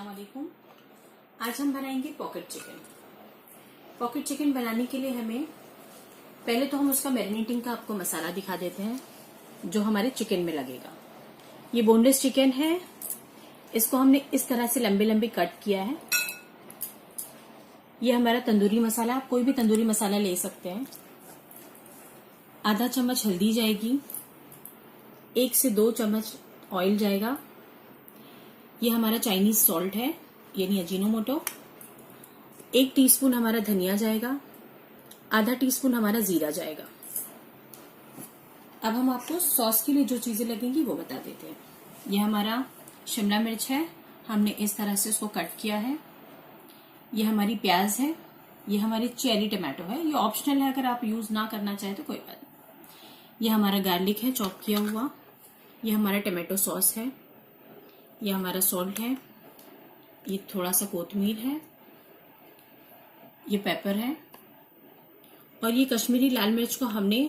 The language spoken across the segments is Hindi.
अस्सलाम वालेकुम। आज हम बनाएंगे पॉकेट चिकन। पॉकेट चिकन बनाने के लिए हमें पहले तो हम उसका मैरिनेटिंग का आपको मसाला दिखा देते हैं जो हमारे चिकन में लगेगा। ये बोनलेस चिकन है, इसको हमने इस तरह से लंबे लंबे कट किया है। ये हमारा तंदूरी मसाला, आप कोई भी तंदूरी मसाला ले सकते हैं। आधा चम्मच हल्दी जाएगी, 1 से 2 चम्मच ऑयल जाएगा। ये हमारा चाइनीज सॉल्ट है, यानी अजीनोमोटो। 1 टीस्पून हमारा धनिया जाएगा, आधा टीस्पून हमारा जीरा जाएगा। अब हम आपको सॉस के लिए जो चीजें लगेंगी वो बता देते हैं। ये हमारा शिमला मिर्च है, हमने इस तरह से उसको कट किया है। ये हमारी प्याज है, ये हमारी चेरी टमाटो है, ये ऑप्शनल है, अगर आप यूज ना करना चाहें तो कोई बात नहीं। ये हमारा गार्लिक है चॉप किया हुआ, ये हमारा टमाटो सॉस है, ये हमारा सॉल्ट है, ये थोड़ा सा कोतमीर है, ये पेपर है, और ये कश्मीरी लाल मिर्च को हमने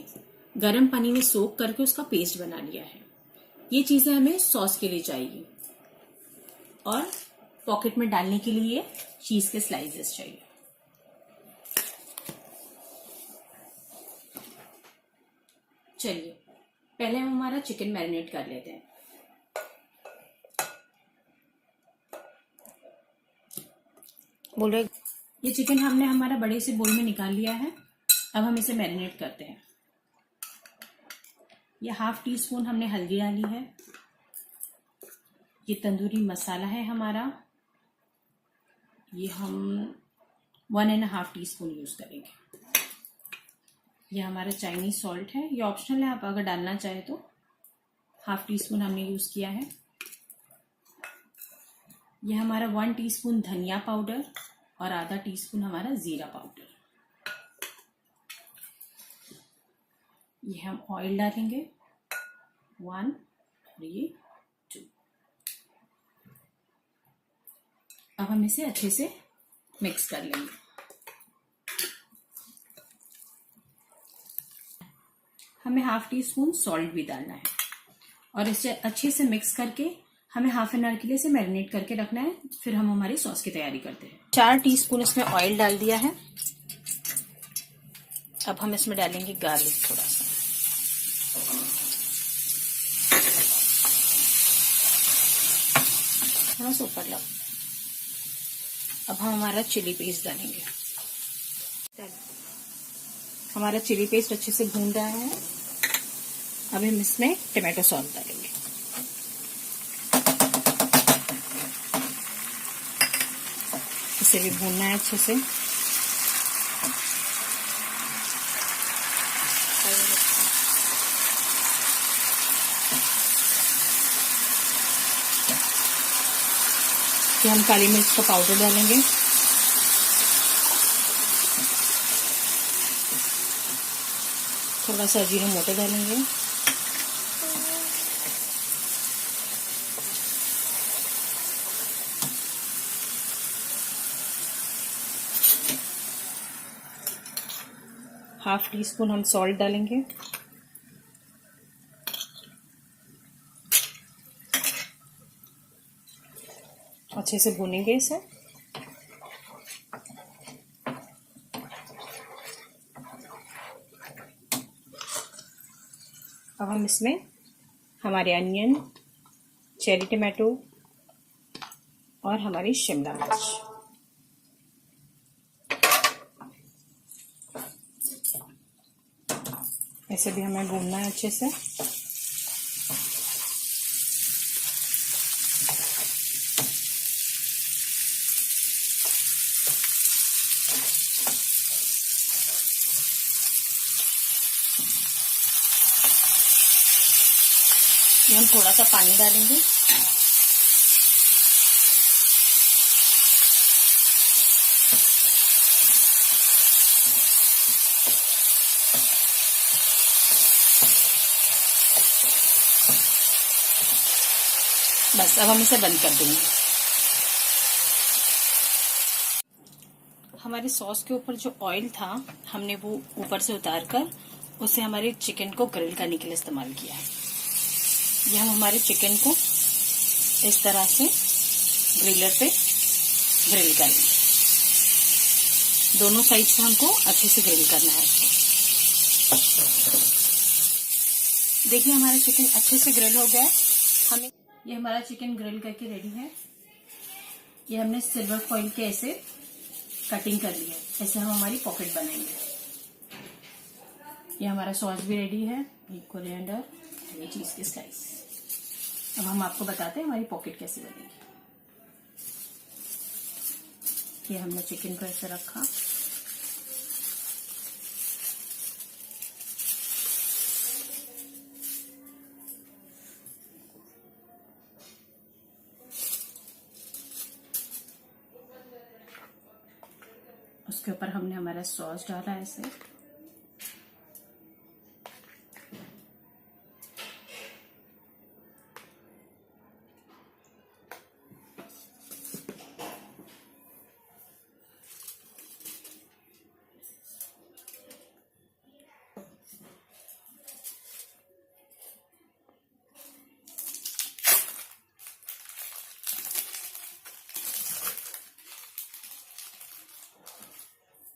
गर्म पानी में सोक करके उसका पेस्ट बना लिया है। ये चीजें हमें सॉस के लिए चाहिए, और पॉकेट में डालने के लिए चीज के स्लाइसेस चाहिए। चलिए पहले हम हमारा चिकन मैरिनेट कर लेते हैं। बोल रहे, ये चिकन हमने हमारा बड़े से बोल में निकाल लिया है। अब हम इसे मैरिनेट करते हैं। ये 1/2 टीस्पून हमने हल्दी डाली है। ये तंदूरी मसाला है हमारा, ये हम 1.5 टीस्पून यूज करेंगे। ये हमारा चाइनीज सॉल्ट है, ये ऑप्शनल है, आप अगर डालना चाहे तो। 1/2 टीस्पून हमने यूज किया है। ये हमारा 1 टीस्पून धनिया पाउडर और आधा टीस्पून हमारा जीरा पाउडर। ये हम ऑयल डालेंगे 1 और ये 2। अब हम इसे अच्छे से मिक्स कर लेंगे। हमें 1/2 टीस्पून सॉल्ट भी डालना है, और इसे अच्छे से मिक्स करके हमें 1/2 एन आवर के लिए इसे मैरिनेट करके रखना है। फिर हम हमारी सॉस की तैयारी करते हैं। 4 टीस्पून इसमें ऑयल डाल दिया है। अब हम इसमें डालेंगे गार्लिक थोड़ा सा, थोड़ा सा ऊपर लाओ। अब हम हमारा चिली पेस्ट डालेंगे। हमारा चिली पेस्ट अच्छे से भून रहा है। अब हम इसमें टमाटो सॉस डालेंगे। इसे भी भूनना है अच्छे से। फिर हम काली मिर्च का पाउडर डालेंगे, थोड़ा सा अजीनोमोटो डालेंगे, ½ टीस्पून हम सॉल्ट डालेंगे, अच्छे से भूनेंगे इसे। अब हम इसमें हमारे अनियन, चेरी टमाटो और हमारी शिमला मिर्च, ऐसे भी हमें भूनना है अच्छे से। ये हम थोड़ा सा पानी डालेंगे। बस अब हम इसे बंद कर देंगे। हमारे सॉस के ऊपर जो ऑयल था हमने वो ऊपर से उतार कर उसे हमारे चिकन को ग्रिल करने के लिए इस्तेमाल किया है। ये हम हमारे चिकन को इस तरह से ग्रिलर पे ग्रिल करेंगे। दोनों साइड से हमको अच्छे से ग्रिल करना है इसको। देखिए हमारा चिकन अच्छे से ग्रिल हो गया है। हमें ये हमारा चिकन ग्रिल करके रेडी है। ये हमने सिल्वर फॉइल के ऐसे कटिंग कर ली है। ऐसे हम हमारी पॉकेट बनाएंगे। ये हमारा सॉस भी रेडी है, ये कोरिएंडर, ये चीज के स्लाइस। अब हम आपको बताते हैं हमारी पॉकेट कैसे बनेगी। ये हमने चिकन को ऐसे रखा, उसके ऊपर हमने हमारा सॉस डाला ऐसे।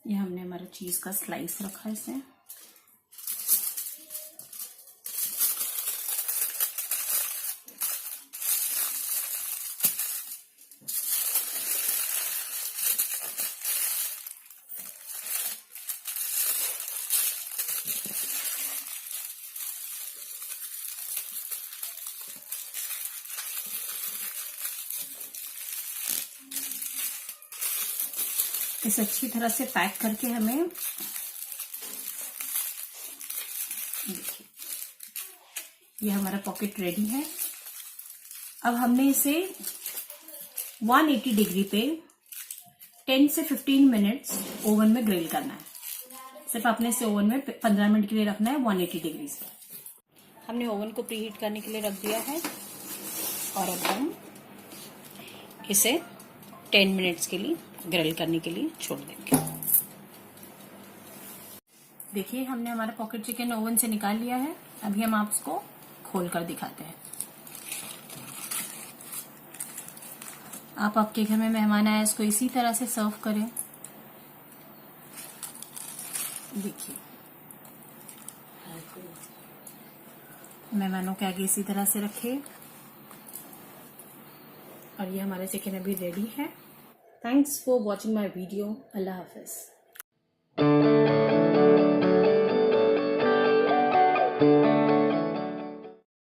ये हमने हमारा चीज का स्लाइस रखा है इसमें। इसे अच्छी तरह से पैक करके हमें, देखिए ये हमारा पॉकेट रेडी है। अब हमने इसे 180 डिग्री पे 10 से 15 मिनट्स ओवन में ग्रिल करना है। सिर्फ आपने इसे ओवन में 15 मिनट के लिए रखना है 180 डिग्री से। हमने ओवन को प्रीहीट करने के लिए रख दिया है और अब हम इसे 10 मिनट्स के लिए ग्रिल करने के लिए छोड़ देंगे। देखिए हमने हमारा पॉकेट चिकन ओवन से निकाल लिया है। अभी हम आपको खोल कर दिखाते हैं। आप आपके घर में मेहमान आए, इसको इसी तरह से सर्व करें। देखिए मेहमानों के आगे इसी तरह से रखें। और ये हमारा चिकन अभी रेडी है। Thanks for watching my video. Allah Hafiz.